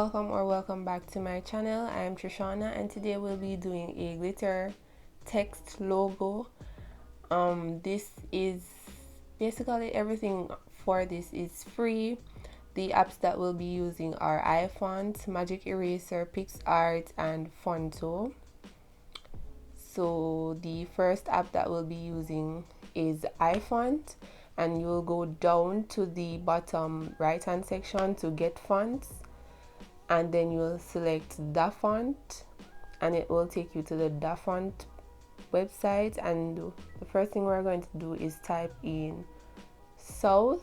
Welcome back to my channel. I am Trishauna and today we'll be doing a glitter text logo. This is basically everything for this is free. The apps that we'll be using are iFont, Magic Eraser, Picsart, and Phonto. So the first app that we'll be using is iFont, and you'll go down to the bottom right hand section to get fonts, and then you'll select da font and it will take you to the da font website. And the first thing we're going to do is type in south,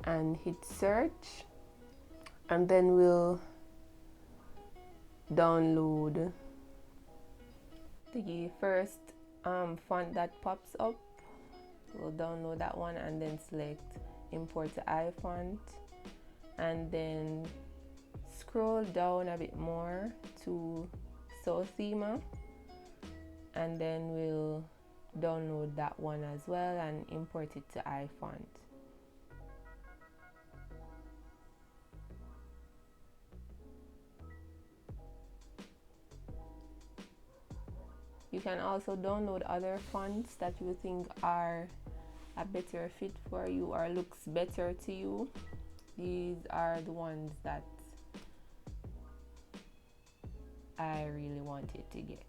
and hit search, and then we'll download the first font that pops up. We'll download that one and then select import to iFont, and then scroll down a bit more to South Thema, and then we'll download that one as well and import it to iFont. You can also download other fonts that you think are a better fit for you or looks better to you. These are the ones that I really wanted to get.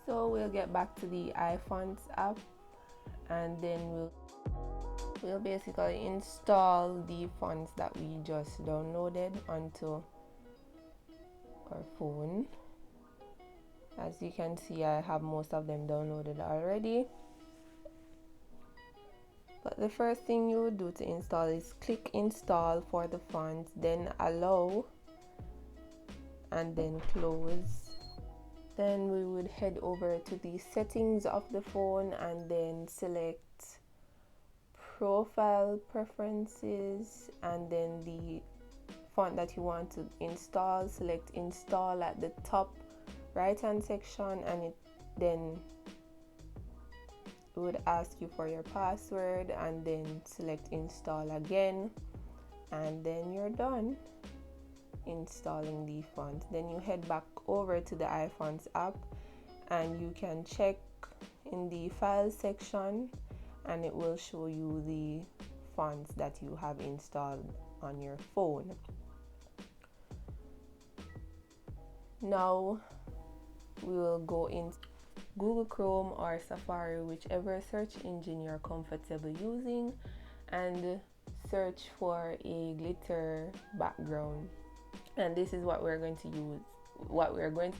So we'll get back to the iFonts app, and then we'll basically install the fonts that we just downloaded onto our phone. As you can see, I have most of them downloaded already. But the first thing you would do to install is click install for the font, then allow, and then close. Then we would head over to the settings of the phone and then select profile preferences, and then the font that you want to install, select install at the top right hand section, and it would ask you for your password, and then select install again, and then you're done installing the font. Then you head back over to the iFonts app and you can check in the file section and it will show you the fonts that you have installed on your phone. Now we will go in Google Chrome or Safari, whichever search engine you're comfortable using, and search for a glitter background. And this is what we're going to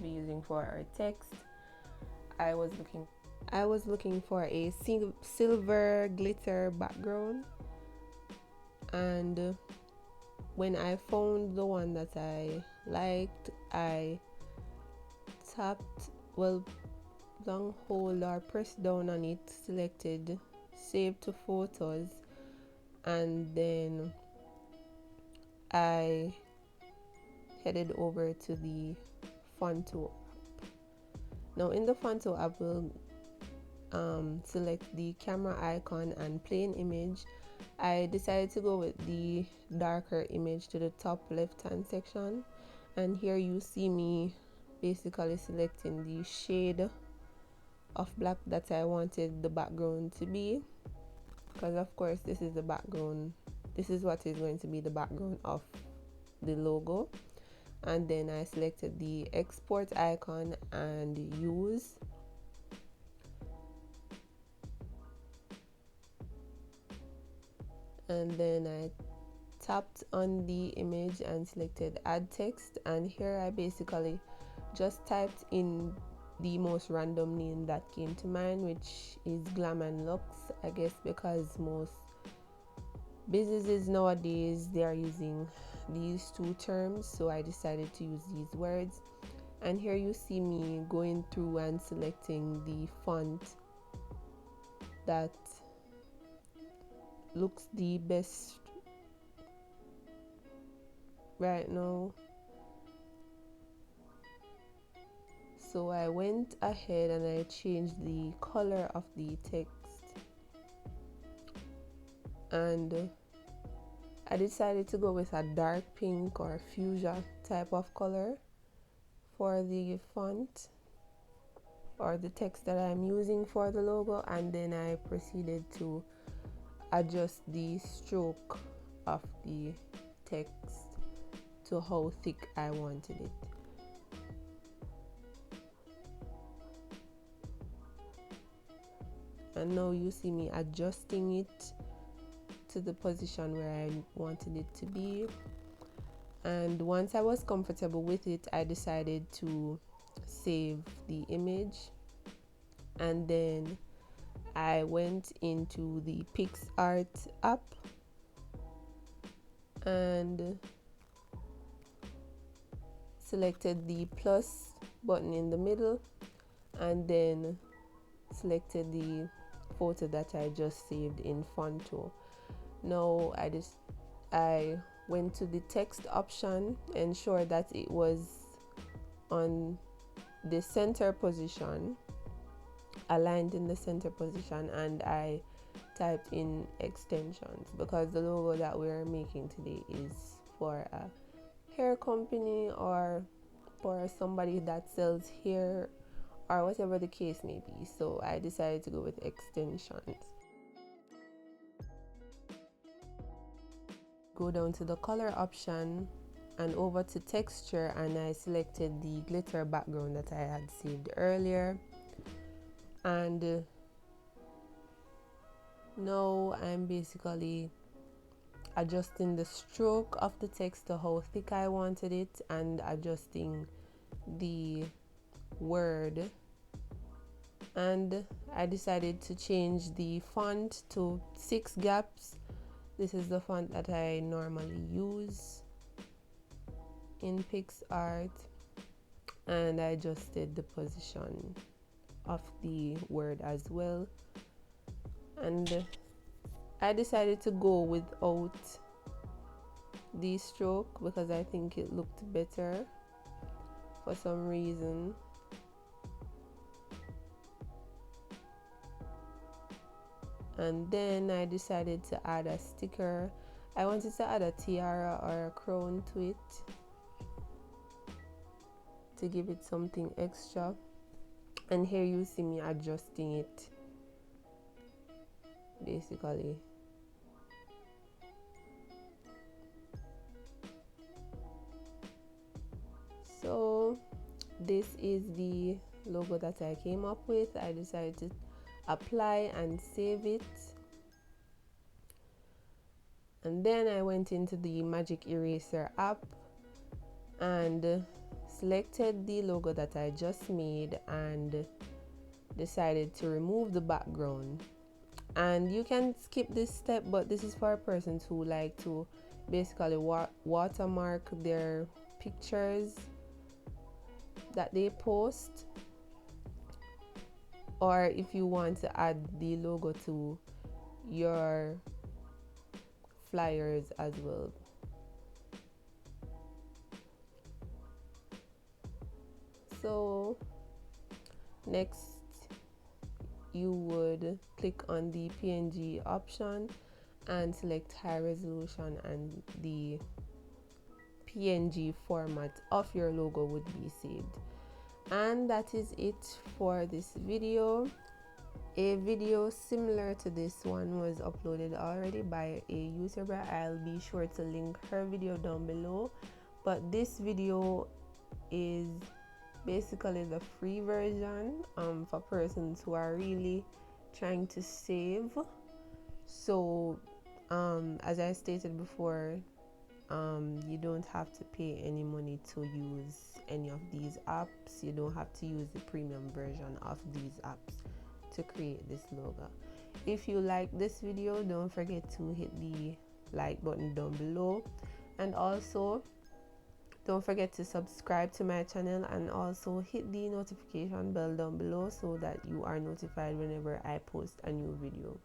be using for our text. I was looking for a silver glitter background, and when I found the one that I liked, I long hold or press down on it, selected save to photos, and then I headed over to the Phonto app. Now in the Phonto app, we'll select the camera icon and plain image. I decided to go with the darker image to the top left hand section, and here you see me basically selecting the shade of black that I wanted the background to be, because of course this is what is going to be the background of the logo. And then I selected the export icon and use, and then I tapped on the image and selected add text, and here I basically just typed in the most random name that came to mind, which is Glam and Lux, I guess because most businesses nowadays they are using these two terms, so I decided to use these words. And here you see me going through and selecting the font that looks the best right now. So I went ahead and I changed the color of the text, and I decided to go with a dark pink or fuchsia type of color for the font or the text that I'm using for the logo, and then I proceeded to adjust the stroke of the text to how thick I wanted it. And now you see me adjusting it to the position where I wanted it to be. And once I was comfortable with it, I decided to save the image, and then I went into the Picsart app and selected the plus button in the middle, and then selected the photo that I just saved in Phonto. Now I went to the text option, ensure that it was on the center position, aligned in the center position, and I typed in extensions because the logo that we're making today is for a hair company or for somebody that sells hair or whatever the case may be. So I decided to go with extensions. Go down to the color option and over to texture, and I selected the glitter background that I had saved earlier, and now I'm basically adjusting the stroke of the text to how thick I wanted it, and adjusting the word, and I decided to change the font to 6 gaps. This is the font that I normally use in Picsart, and I adjusted the position of the word as well, and I decided to go without the stroke because I think it looked better for some reason. And then I decided to add a sticker. I wanted to add a tiara or a crown to it to give it something extra. And here you see me adjusting it basically. So this is the logo that I came up with. I decided to apply and save it, and then I went into the Magic Eraser app and selected the logo that I just made and decided to remove the background. And you can skip this step, but this is for persons who like to basically watermark their pictures that they post, or if you want to add the logo to your flyers as well. So next you would click on the PNG option and select high resolution, and the PNG format of your logo would be saved. And that is it for this video. A video similar to this one was uploaded already by a YouTuber. I'll be sure to link her video down below, but this video is basically the free version for persons who are really trying to save. So as I stated before, you don't have to pay any money to use any of these apps. You don't have to use the premium version of these apps to create this logo. If you like this video, don't forget to hit the like button down below, and also Don't forget to subscribe to my channel and also hit the notification bell down below so that you are notified whenever I post a new video.